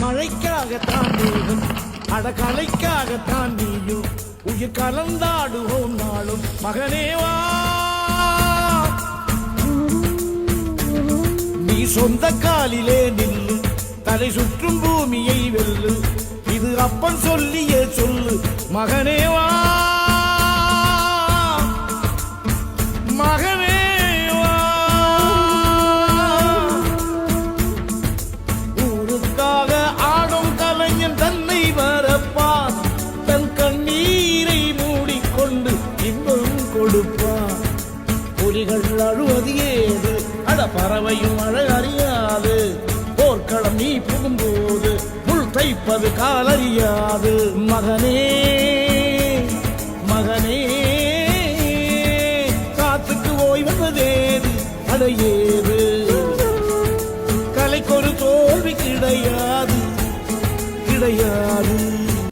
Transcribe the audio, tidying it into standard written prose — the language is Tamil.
மழைக்காகத்தான் தேவன் அடகலைக்காகத்தான் நீயும் உயிர் கலந்தாடுவோம் நாளும் மகனேவா நீ சொந்த காலிலே நில்லு தலை சுற்றும் பூமியை வெல்லு இது அப்பன் சொல்லியே சொல்லு மகனேவா மகனேவா ஊருக்காக ஆடும் கலைஞன் தன்னை வரப்பான் தன் கண்ணீரை மூடிக்கொண்டு இன்பம் கொடுப்பான் புலிகள் அழுவது ஏது அட பறவையும் அழகறியாது போர்க்களம் நீ புகும்போது முள் தைப்பது காலறியாது மகனே